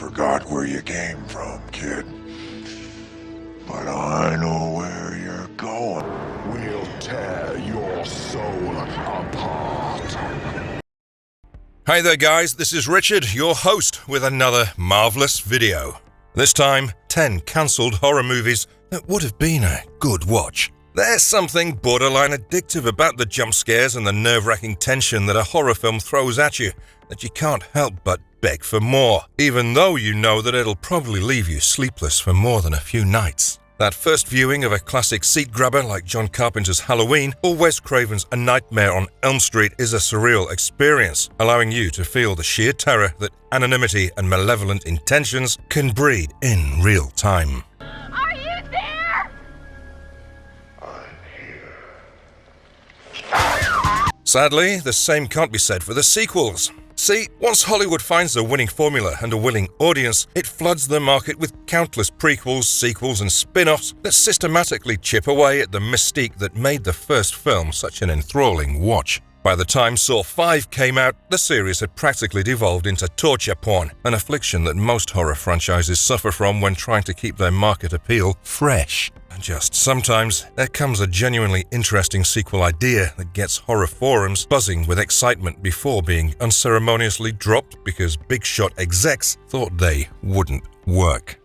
forgot where you came from, kid. But I know where you're going. We'll tear your soul apart. Hey there guys, this is Richard, your host, with another marvelous video. This time, 10 cancelled horror movies that would have been a good watch. There's something borderline addictive about the jump scares and the nerve-wracking tension that a horror film throws at you that you can't help but beg for more, even though you know that it'll probably leave you sleepless for more than a few nights. That first viewing of a classic seat-grabber like John Carpenter's Halloween or Wes Craven's A Nightmare on Elm Street is a surreal experience, allowing you to feel the sheer terror that anonymity and malevolent intentions can breed in real time. Are you there? I'm here. Sadly, the same can't be said for the sequels. See, once Hollywood finds a winning formula and a willing audience, it floods the market with countless prequels, sequels, and spin-offs that systematically chip away at the mystique that made the first film such an enthralling watch. By the time Saw 5 came out, the series had practically devolved into torture porn, an affliction that most horror franchises suffer from when trying to keep their market appeal fresh. And just sometimes, there comes a genuinely interesting sequel idea that gets horror forums buzzing with excitement before being unceremoniously dropped because big-shot execs thought they wouldn't work.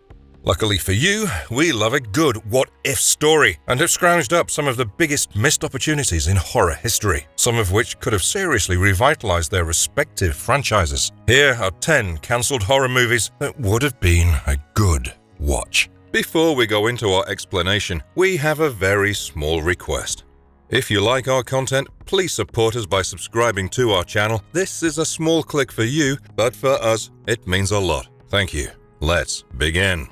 Luckily for you, we love a good what-if story and have scrounged up some of the biggest missed opportunities in horror history, some of which could have seriously revitalized their respective franchises. Here are 10 cancelled horror movies that would have been a good watch. Before we go into our explanation, we have a very small request. If you like our content, please support us by subscribing to our channel. This is a small click for you, but for us, it means a lot. Thank you. Let's begin.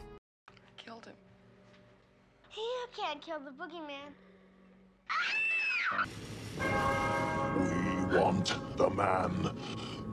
Killed him. You can't kill the boogeyman. We want the man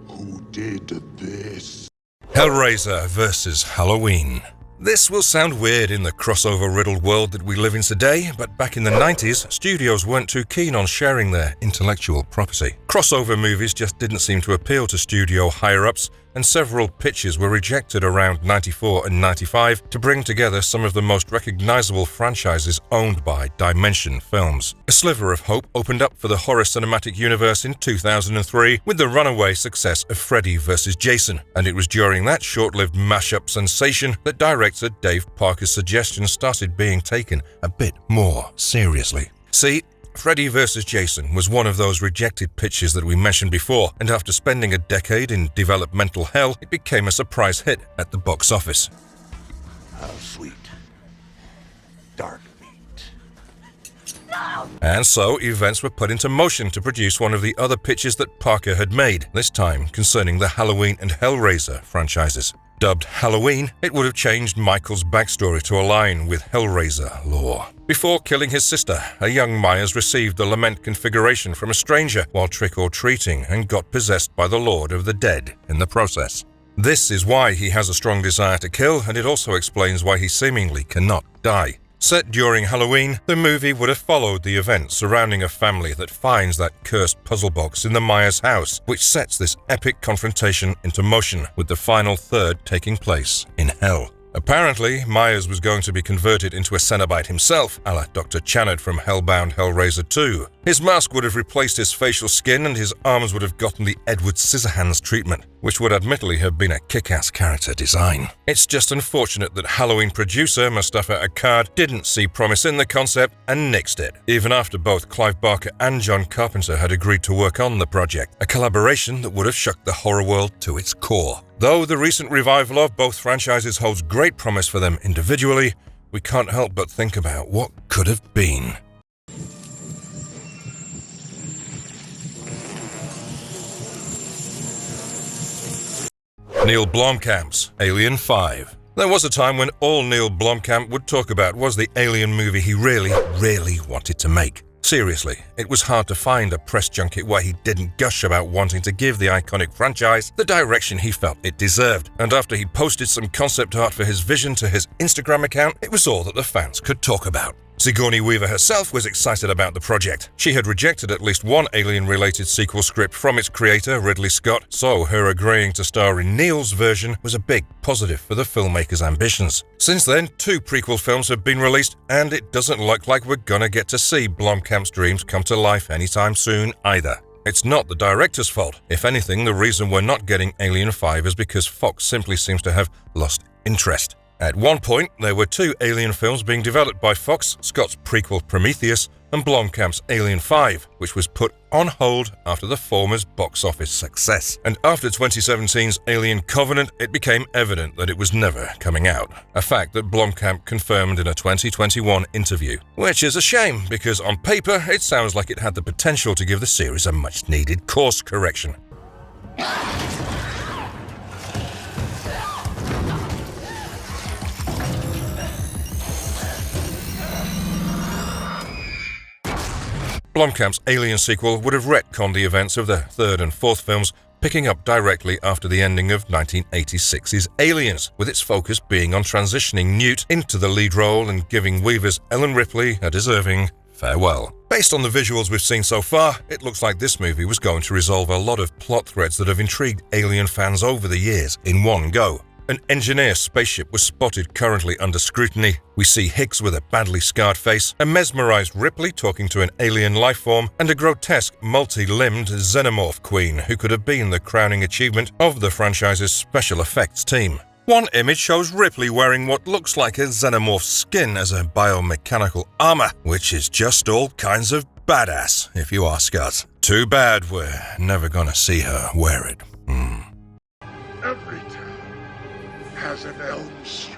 who did this. Hellraiser vs. Halloween. This will sound weird in the crossover-riddled world that we live in today, but back in the 90s, studios weren't too keen on sharing their intellectual property. Crossover movies just didn't seem to appeal to studio higher-ups, and several pitches were rejected around 94 and 95 to bring together some of the most recognizable franchises owned by Dimension Films. A sliver of hope opened up for the horror cinematic universe in 2003 with the runaway success of Freddy vs. Jason, and it was during that short-lived mashup sensation that director Dave Parker's suggestion started being taken a bit more seriously. See, Freddy vs. Jason was one of those rejected pitches that we mentioned before, and after spending a decade in developmental hell, it became a surprise hit at the box office. How sweet. Dark meat. And so, events were put into motion to produce one of the other pitches that Parker had made, this time concerning the Halloween and Hellraiser franchises. Dubbed Halloween, it would have changed Michael's backstory to align with Hellraiser lore. Before killing his sister, a young Myers received the lament configuration from a stranger while trick-or-treating and got possessed by the Lord of the Dead in the process. This is why he has a strong desire to kill, and it also explains why he seemingly cannot die. Set during Halloween, the movie would have followed the events surrounding a family that finds that cursed puzzle box in the Myers house, which sets this epic confrontation into motion, with the final third taking place in hell. Apparently, Myers was going to be converted into a Cenobite himself, a la Dr. Channard from Hellbound Hellraiser 2. His mask would have replaced his facial skin and his arms would have gotten the Edward Scissorhands treatment, which would admittedly have been a kick-ass character design. It's just unfortunate that Halloween producer Mustafa Akkad didn't see promise in the concept and nixed it, even after both Clive Barker and John Carpenter had agreed to work on the project, a collaboration that would have shook the horror world to its core. Though the recent revival of both franchises holds great promise for them individually, we can't help but think about what could have been. Neil Blomkamp's Alien 5. There was a time when all Neil Blomkamp would talk about was the Alien movie he really wanted to make. Seriously, it was hard to find a press junket where he didn't gush about wanting to give the iconic franchise the direction he felt it deserved, and after he posted some concept art for his vision to his Instagram account, it was all that the fans could talk about. Sigourney Weaver herself was excited about the project. She had rejected at least one Alien-related sequel script from its creator, Ridley Scott, so her agreeing to star in Neil's version was a big positive for the filmmaker's ambitions. Since then, 2 prequel films have been released, and it doesn't look like we're gonna get to see Blomkamp's dreams come to life anytime soon either. It's not the director's fault. If anything, the reason we're not getting Alien 5 is because Fox simply seems to have lost interest. At one point, there were 2 Alien films being developed by Fox, Scott's prequel Prometheus and Blomkamp's Alien 5, which was put on hold after the former's box office success. And after 2017's Alien Covenant, it became evident that it was never coming out, a fact that Blomkamp confirmed in a 2021 interview. Which is a shame, because on paper, it sounds like it had the potential to give the series a much-needed course correction. Blomkamp's Alien sequel would have retconned the events of the 3rd and 4th films, picking up directly after the ending of 1986's Aliens, with its focus being on transitioning Newt into the lead role and giving Weaver's Ellen Ripley a deserving farewell. Based on the visuals we've seen so far, it looks like this movie was going to resolve a lot of plot threads that have intrigued Alien fans over the years in one go. An engineer spaceship was spotted currently under scrutiny. We see Hicks with a badly scarred face, a mesmerized Ripley talking to an alien lifeform, and a grotesque, multi-limbed xenomorph queen who could have been the crowning achievement of the franchise's special effects team. One image shows Ripley wearing what looks like a xenomorph's skin as a biomechanical armor, which is just all kinds of badass, if you ask us. Too bad we're never gonna see her wear it. Every town has an Elm Street.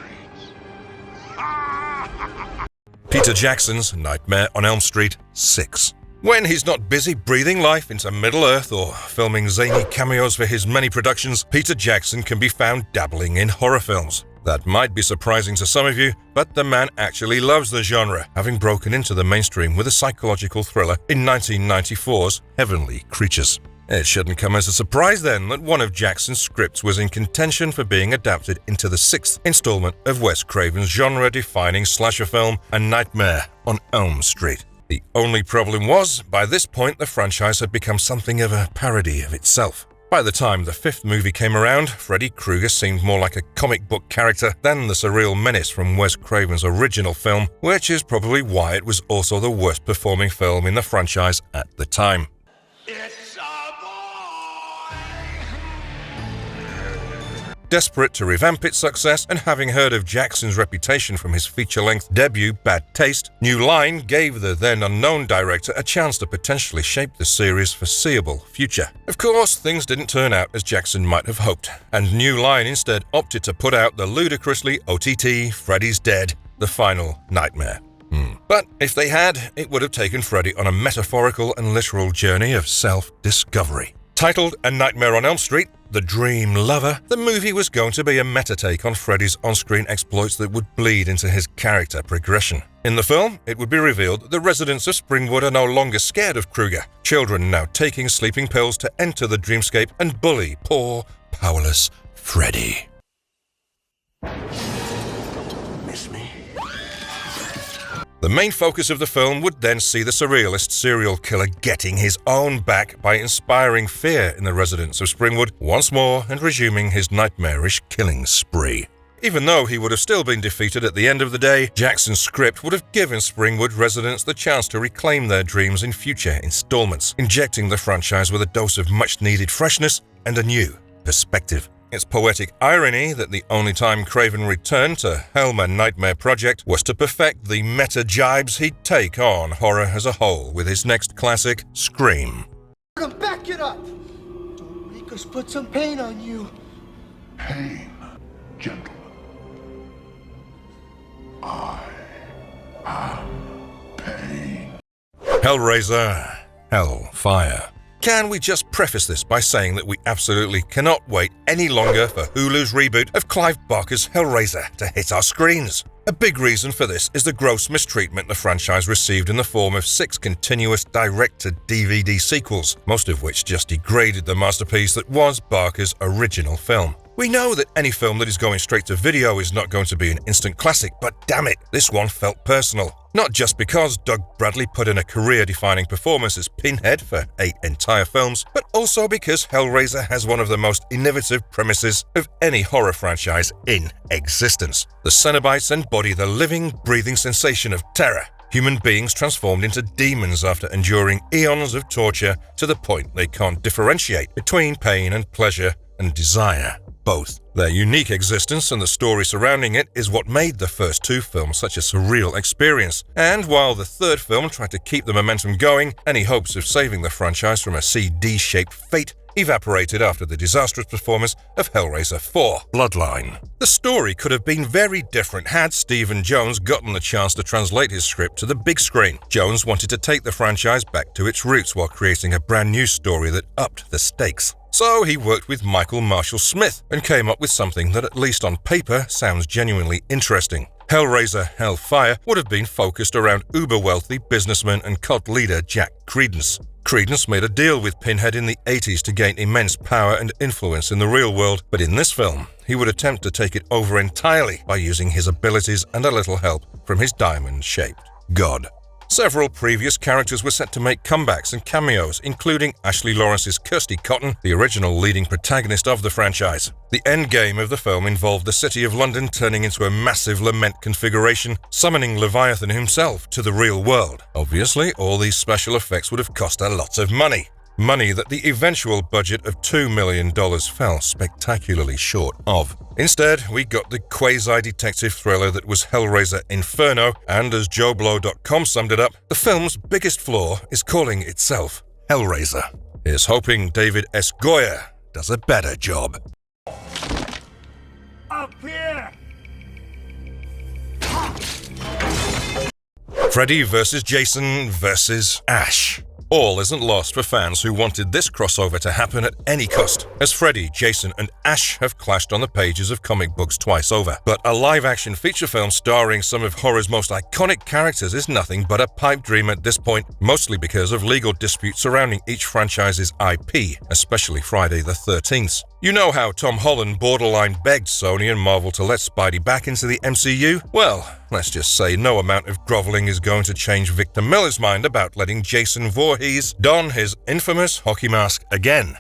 Peter Jackson's Nightmare on Elm Street 6. When he's not busy breathing life into Middle-earth or filming zany cameos for his many productions, Peter Jackson can be found dabbling in horror films. That might be surprising to some of you, but the man actually loves the genre, having broken into the mainstream with a psychological thriller in 1994's Heavenly Creatures. It shouldn't come as a surprise then that one of Jackson's scripts was in contention for being adapted into the 6th installment of Wes Craven's genre-defining slasher film, A Nightmare on Elm Street. The only problem was, by this point the franchise had become something of a parody of itself. By the time the 5th movie came around, Freddy Krueger seemed more like a comic book character than the surreal menace from Wes Craven's original film, which is probably why it was also the worst performing film in the franchise at the time. It's a boy! Desperate to revamp its success, and having heard of Jackson's reputation from his feature-length debut Bad Taste, New Line gave the then unknown director a chance to potentially shape the series' foreseeable future. Of course, things didn't turn out as Jackson might have hoped, and New Line instead opted to put out the ludicrously OTT Freddy's Dead, The Final Nightmare. But if they had, it would have taken Freddy on a metaphorical and literal journey of self-discovery. Titled A Nightmare on Elm Street, The Dream Lover, the movie was going to be a meta-take on Freddy's on-screen exploits that would bleed into his character progression. In the film, it would be revealed that the residents of Springwood are no longer scared of Krueger, children now taking sleeping pills to enter the dreamscape and bully poor, powerless Freddy. Miss me? The main focus of the film would then see the surrealist serial killer getting his own back by inspiring fear in the residents of Springwood once more and resuming his nightmarish killing spree. Even though he would have still been defeated at the end of the day, Jackson's script would have given Springwood residents the chance to reclaim their dreams in future installments, injecting the franchise with a dose of much-needed freshness and a new perspective. It's poetic irony that the only time Craven returned to Helm and Nightmare Project was to perfect the meta-jibes he'd take on horror as a whole with his next classic, Scream. Back it up! Don't make us put some pain on you. Pain, gentlemen. I am pain. Hellraiser Hellfire. Can we just preface this by saying that we absolutely cannot wait any longer for Hulu's reboot of Clive Barker's Hellraiser to hit our screens? A big reason for this is the gross mistreatment the franchise received in the form of 6 continuous direct-to-DVD sequels, most of which just degraded the masterpiece that was Barker's original film. We know that any film that is going straight to video is not going to be an instant classic, but damn it, this one felt personal. Not just because Doug Bradley put in a career-defining performance as Pinhead for 8 entire films, but also because Hellraiser has one of the most innovative premises of any horror franchise in existence. The Cenobites embody the living, breathing sensation of terror. Human beings transformed into demons after enduring eons of torture to the point they can't differentiate between pain and pleasure and desire. Both. Their unique existence and the story surrounding it is what made the first 2 films such a surreal experience. And while the third film tried to keep the momentum going, any hopes of saving the franchise from a CD-shaped fate evaporated after the disastrous performance of Hellraiser 4: Bloodline. The story could have been very different had Stephen Jones gotten the chance to translate his script to the big screen. Jones wanted to take the franchise back to its roots while creating a brand new story that upped the stakes. So he worked with Michael Marshall Smith and came up with something that, at least on paper, sounds genuinely interesting. Hellraiser Hellfire would have been focused around uber-wealthy businessman and cult leader Jack Credence. Credence made a deal with Pinhead in the 80s to gain immense power and influence in the real world, but in this film, he would attempt to take it over entirely by using his abilities and a little help from his diamond-shaped god. Several previous characters were set to make comebacks and cameos, including Ashley Lawrence's Kirsty Cotton, the original leading protagonist of the franchise. The end game of the film involved the city of London turning into a massive lament configuration, summoning Leviathan himself to the real world. Obviously, all these special effects would have cost a lot of money. Money that the eventual budget of $2 million fell spectacularly short of. Instead, we got the quasi-detective thriller that was Hellraiser Inferno, and as JoeBlow.com summed it up, the film's biggest flaw is calling itself Hellraiser. Here's hoping David S. Goyer does a better job. Up here! Freddy vs. Jason vs. Ash. All isn't lost for fans who wanted this crossover to happen at any cost, as Freddy, Jason, and Ash have clashed on the pages of comic books twice over. But a live-action feature film starring some of horror's most iconic characters is nothing but a pipe dream at this point, mostly because of legal disputes surrounding each franchise's IP, especially Friday the 13th. You know how Tom Holland borderline begged Sony and Marvel to let Spidey back into the MCU? Well, let's just say no amount of groveling is going to change Victor Miller's mind about letting Jason Voorhees don his infamous hockey mask again.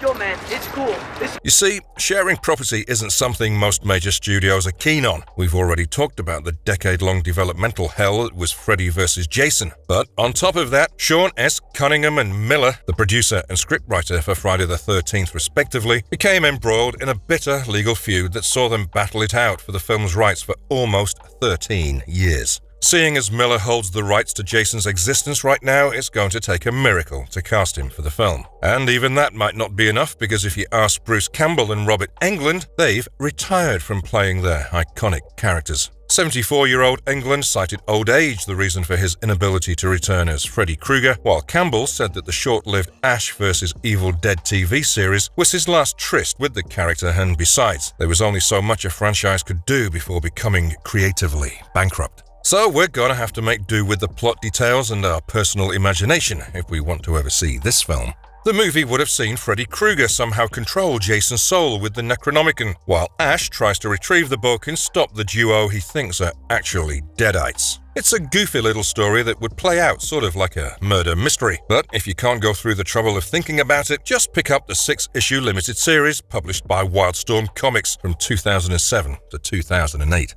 Yo, man, it's cool. You see, sharing property isn't something most major studios are keen on. We've already talked about the decade-long developmental hell that was Freddy vs. Jason. But on top of that, Sean S. Cunningham and Miller, the producer and scriptwriter for Friday the 13th respectively, became embroiled in a bitter legal feud that saw them battle it out for the film's rights for almost 13 years. Seeing as Miller holds the rights to Jason's existence right now, it's going to take a miracle to cast him for the film. And even that might not be enough, because if you ask Bruce Campbell and Robert Englund, they've retired from playing their iconic characters. 74-year-old Englund cited old age the reason for his inability to return as Freddy Krueger, while Campbell said that the short-lived Ash vs. Evil Dead TV series was his last tryst with the character, and besides, there was only so much a franchise could do before becoming creatively bankrupt. So we're gonna have to make do with the plot details and our personal imagination if we want to ever see this film. The movie would have seen Freddy Krueger somehow control Jason's soul with the Necronomicon, while Ash tries to retrieve the book and stop the duo he thinks are actually Deadites. It's a goofy little story that would play out sort of like a murder mystery, but if you can't go through the trouble of thinking about it, just pick up the 6-issue limited series published by Wildstorm Comics from 2007 to 2008.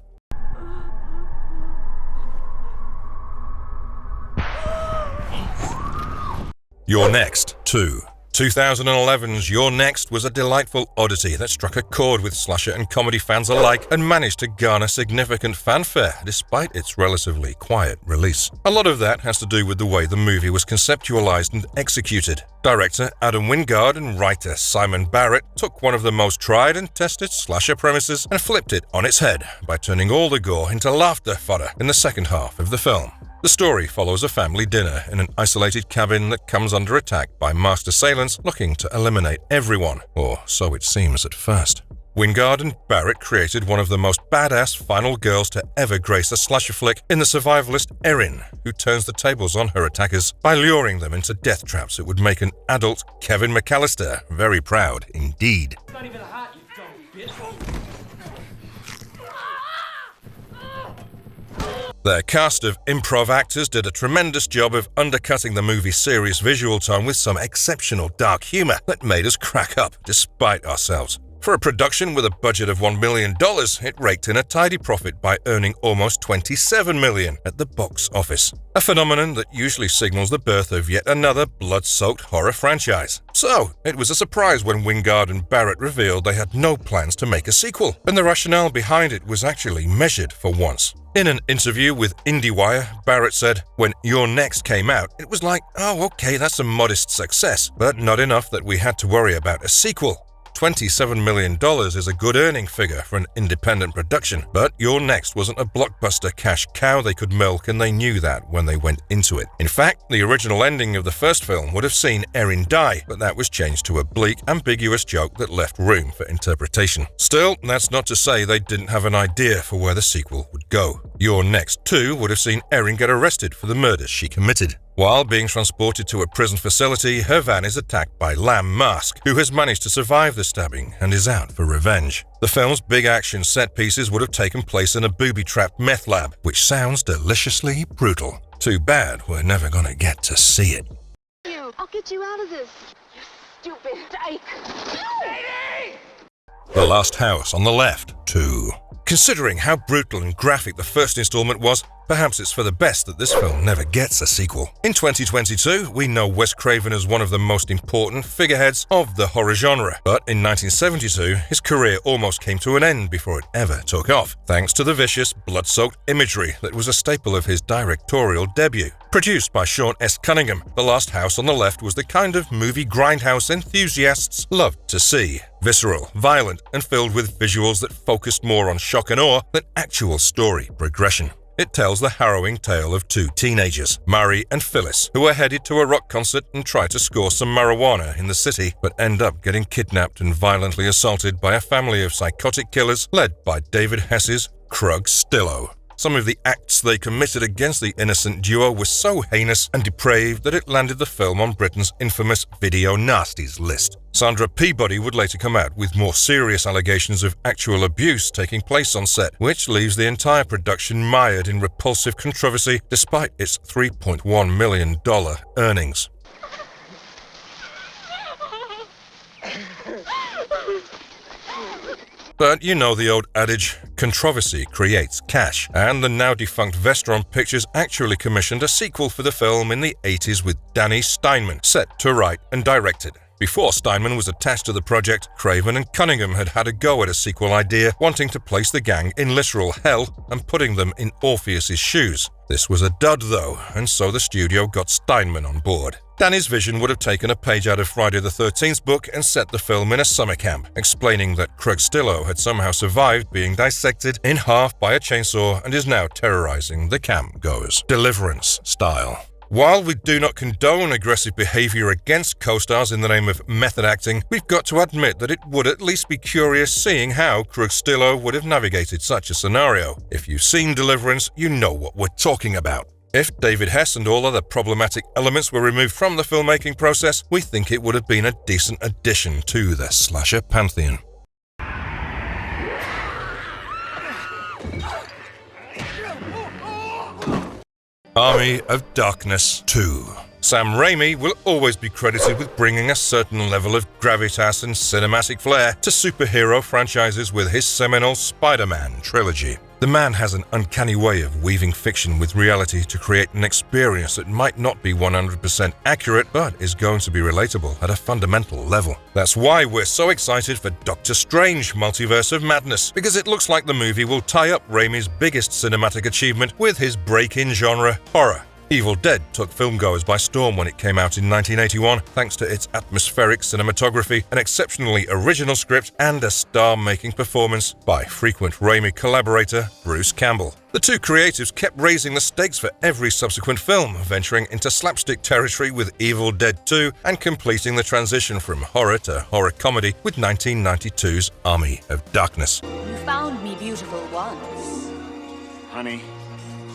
Youre Next 2. 2011's Youre Next was a delightful oddity that struck a chord with slasher and comedy fans alike and managed to garner significant fanfare despite its relatively quiet release. A lot of that has to do with the way the movie was conceptualized and executed. Director Adam Wingard and writer Simon Barrett took one of the most tried and tested slasher premises and flipped it on its head by turning all the gore into laughter fodder in the second half of the film. The story follows a family dinner in an isolated cabin that comes under attack by masked assailants looking to eliminate everyone, or so it seems at first. Wingard and Barrett created one of the most badass final girls to ever grace a slasher flick in the survivalist Erin, who turns the tables on her attackers by luring them into death traps that would make an adult Kevin McAllister very proud indeed. It's not even hot, you dumb bitch. Their cast of improv actors did a tremendous job of undercutting the movie's serious visual tone with some exceptional dark humor that made us crack up despite ourselves. For a production with a budget of $1 million, it raked in a tidy profit by earning almost $27 million at the box office, a phenomenon that usually signals the birth of yet another blood-soaked horror franchise. So, it was a surprise when Wingard and Barrett revealed they had no plans to make a sequel, and the rationale behind it was actually measured for once. In an interview with IndieWire, Barrett said, "When Youre Next came out, it was like, oh okay, that's a modest success, but not enough that we had to worry about a sequel. $27 million is a good earning figure for an independent production, but Youre Next wasn't a blockbuster cash cow they could milk, and they knew that when they went into it. In fact, the original ending of the first film would have seen Erin die, but that was changed to a bleak, ambiguous joke that left room for interpretation. Still, that's not to say they didn't have an idea for where the sequel would go. Youre Next 2 would have seen Erin get arrested for the murders she committed. While being transported to a prison facility, her van is attacked by Lamb Mask, who has managed to survive the stabbing and is out for revenge. The film's big action set pieces would have taken place in a booby-trapped meth lab, which sounds deliciously brutal. Too bad we're never gonna get to see it. I'll get you out of this. You stupid dyke. The Last House on the Left 2. Considering how brutal and graphic the first installment was, perhaps it's for the best that this film never gets a sequel. In 2022, we know Wes Craven as one of the most important figureheads of the horror genre, but in 1972, his career almost came to an end before it ever took off, thanks to the vicious, blood-soaked imagery that was a staple of his directorial debut. Produced by Sean S. Cunningham, The Last House on the Left was the kind of movie grindhouse enthusiasts loved to see. Visceral, violent, and filled with visuals that focused more on shock and awe than actual story progression. It tells the harrowing tale of two teenagers, Murray and Phyllis, who are headed to a rock concert and try to score some marijuana in the city, but end up getting kidnapped and violently assaulted by a family of psychotic killers led by David Hess's Krug Stillo. Some of the acts they committed against the innocent duo were so heinous and depraved that it landed the film on Britain's infamous Video Nasties list. Sandra Peabody would later come out with more serious allegations of actual abuse taking place on set, which leaves the entire production mired in repulsive controversy despite its $3.1 million earnings. But you know the old adage, controversy creates cash, and the now defunct Vestron Pictures actually commissioned a sequel for the film in the 80s with Danny Steinman set to write and direct it. Before Steinman was attached to the project, Craven and Cunningham had a go at a sequel idea, wanting to place the gang in literal hell and putting them in Orpheus's shoes. This was a dud though, and so the studio got Steinman on board. Danny's vision would have taken a page out of Friday the 13th book and set the film in a summer camp, explaining that Krug Stillo had somehow survived being dissected in half by a chainsaw and is now terrorizing the campgoers, Deliverance style. While we do not condone aggressive behavior against co-stars in the name of method acting, we've got to admit that it would at least be curious seeing how Krug Stillo would have navigated such a scenario. If you've seen Deliverance, you know what we're talking about. If David Hess and all other problematic elements were removed from the filmmaking process, we think it would have been a decent addition to the slasher pantheon. Army of Darkness 2. Sam Raimi will always be credited with bringing a certain level of gravitas and cinematic flair to superhero franchises with his seminal Spider-Man trilogy. The man has an uncanny way of weaving fiction with reality to create an experience that might not be 100% accurate, but is going to be relatable at a fundamental level. That's why we're so excited for Doctor Strange Multiverse of Madness, because it looks like the movie will tie up Raimi's biggest cinematic achievement with his break-in genre horror. Evil Dead took filmgoers by storm when it came out in 1981, thanks to its atmospheric cinematography, an exceptionally original script, and a star-making performance by frequent Raimi collaborator Bruce Campbell. The two creatives kept raising the stakes for every subsequent film, venturing into slapstick territory with Evil Dead 2 and completing the transition from horror to horror comedy with 1992's Army of Darkness. You found me beautiful once. Honey,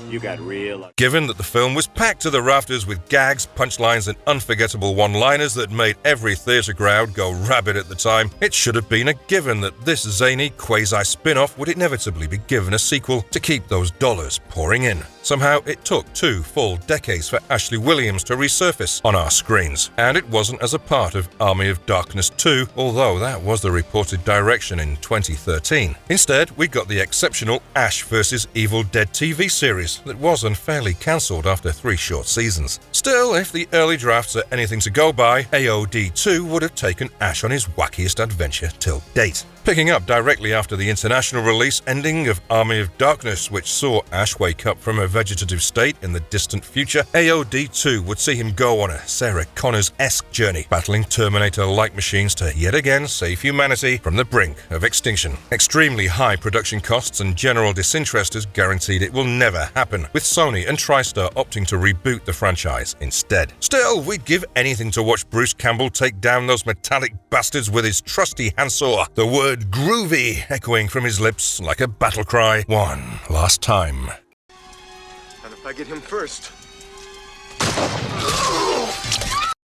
you got real. Given that the film was packed to the rafters with gags, punchlines, and unforgettable one-liners that made every theatre crowd go rabid at the time, it should have been a given that this zany quasi-spin-off would inevitably be given a sequel to keep those dollars pouring in. Somehow, it took 2 full decades for Ashley Williams to resurface on our screens, and it wasn't as a part of Army of Darkness 2, although that was the reported direction in 2013. Instead, we got the exceptional Ash vs. Evil Dead TV series that was unfairly cancelled after 3 short seasons. Still, if the early drafts are anything to go by, AOD 2 would have taken Ash on his wackiest adventure till date. Picking up directly after the international release ending of Army of Darkness, which saw Ash wake up from a vegetative state in the distant future, AOD 2 would see him go on a Sarah Connors-esque journey, battling Terminator-like machines to yet again save humanity from the brink of extinction. Extremely high production costs and general disinterest has guaranteed it will never happen, with Sony and TriStar opting to reboot the franchise instead. Still, we'd give anything to watch Bruce Campbell take down those metallic bastards with his trusty handsaw, the word groovy echoing from his lips like a battle cry one last time. And if I get him first?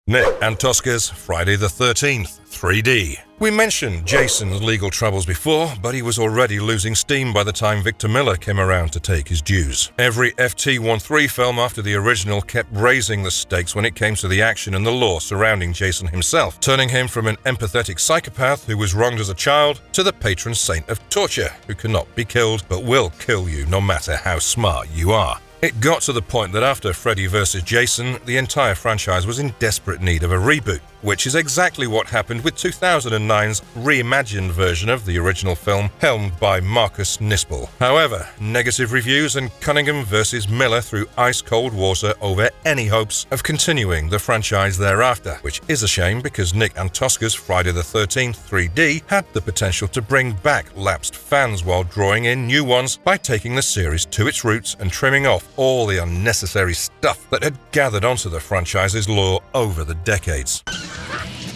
Nick Antosca's Friday the 13th, 3D. We mentioned Jason's legal troubles before, but he was already losing steam by the time Victor Miller came around to take his dues. Every FT13 film after the original kept raising the stakes when it came to the action and the lore surrounding Jason himself, turning him from an empathetic psychopath who was wronged as a child to the patron saint of torture, who cannot be killed but will kill you no matter how smart you are. It got to the point that after Freddy vs. Jason, the entire franchise was in desperate need of a reboot, which is exactly what happened with 2009's reimagined version of the original film, helmed by Marcus Nispel. However, negative reviews and Cunningham vs. Miller threw ice-cold water over any hopes of continuing the franchise thereafter, which is a shame because Nick Antosca's Friday the 13th 3D had the potential to bring back lapsed fans while drawing in new ones by taking the series to its roots and trimming off all the unnecessary stuff that had gathered onto the franchise's lore over the decades.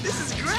This is great!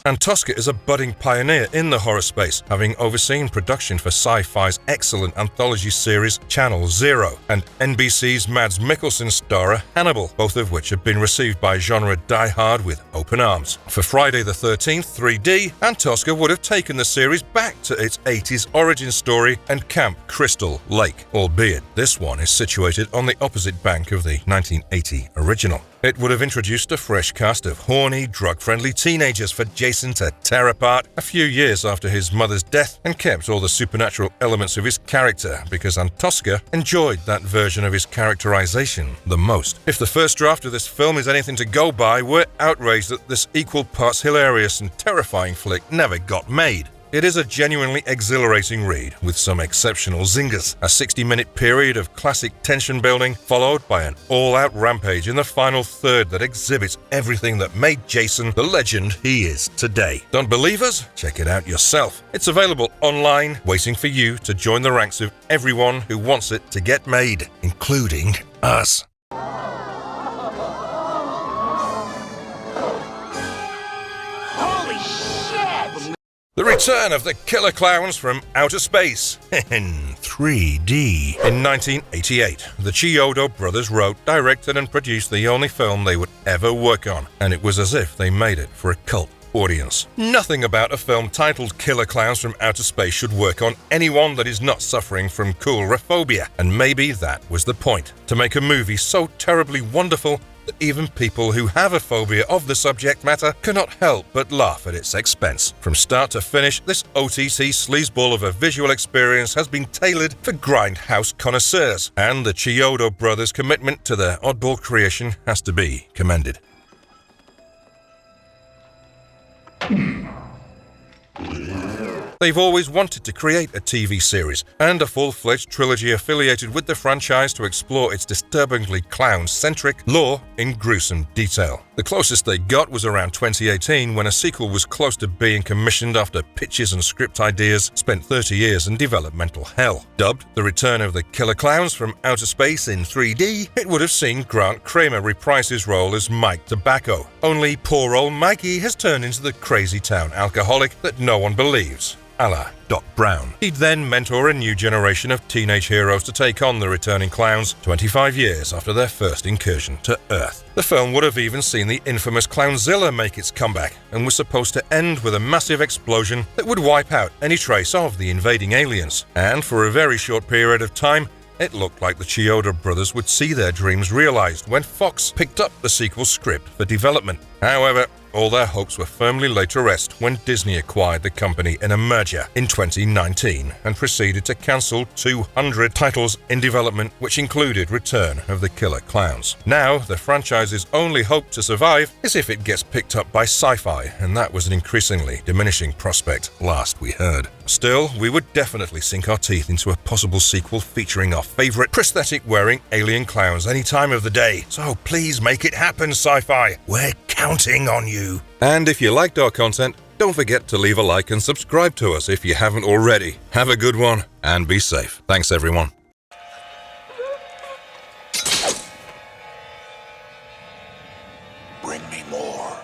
Antosca is a budding pioneer in the horror space, having overseen production for Sci-Fi's excellent anthology series Channel Zero and NBC's Mads Mikkelsen starrer Hannibal, both of which have been received by genre diehard with open arms. For Friday the 13th 3D, Antosca would have taken the series back to its 80s origin story and Camp Crystal Lake, albeit this one is situated on the opposite bank of the 1980 original. It would have introduced a fresh cast of horny, drug-friendly teenagers for Jason to tear apart a few years after his mother's death and kept all the supernatural elements of his character because Antosca enjoyed that version of his characterization the most. If the first draft of this film is anything to go by, we're outraged that this equal parts hilarious and terrifying flick never got made. It is a genuinely exhilarating read with some exceptional zingers, a 60-minute period of classic tension building followed by an all-out rampage in the final third that exhibits everything that made Jason the legend he is today. Don't believe us? Check it out yourself. It's available online, waiting for you to join the ranks of everyone who wants it to get made, including us. Holy shit! The return of the killer clowns from outer space in 3D. In 1988, the Chiodo brothers wrote, directed and produced the only film they would ever work on, and it was as if they made it for a cult audience. Nothing about a film titled Killer Clowns from Outer Space should work on anyone that is not suffering from coulrophobia, and maybe that was the point, to make a movie so terribly wonderful that even people who have a phobia of the subject matter cannot help but laugh at its expense. From start to finish, this OTT sleazeball of a visual experience has been tailored for grindhouse connoisseurs, and the Chiodo brothers' commitment to their oddball creation has to be commended. They've always wanted to create a TV series and a full-fledged trilogy affiliated with the franchise to explore its disturbingly clown-centric lore in gruesome detail. The closest they got was around 2018 when a sequel was close to being commissioned after pitches and script ideas spent 30 years in developmental hell. Dubbed The Return of the Killer Clowns from Outer Space in 3D, it would have seen Grant Kramer reprise his role as Mike Tobacco. Only poor old Mikey has turned into the crazy town alcoholic that no one believes, a la Doc Brown. He'd then mentor a new generation of teenage heroes to take on the returning clowns 25 years after their first incursion to Earth. The film would have even seen the infamous Clownzilla make its comeback and was supposed to end with a massive explosion that would wipe out any trace of the invading aliens. And for a very short period of time, it looked like the Chioda brothers would see their dreams realized when Fox picked up the sequel script for development. However, all their hopes were firmly laid to rest when Disney acquired the company in a merger in 2019 and proceeded to cancel 200 titles in development, which included Return of the Killer Clowns. Now, the franchise's only hope to survive is if it gets picked up by Sci-Fi, and that was an increasingly diminishing prospect last we heard. Still, we would definitely sink our teeth into a possible sequel featuring our favorite prosthetic-wearing alien clowns any time of the day. So please make it happen, Sci-Fi. We're counting on you. And if you liked our content, don't forget to leave a like and subscribe to us if you haven't already. Have a good one and be safe. Thanks, everyone. Bring me more.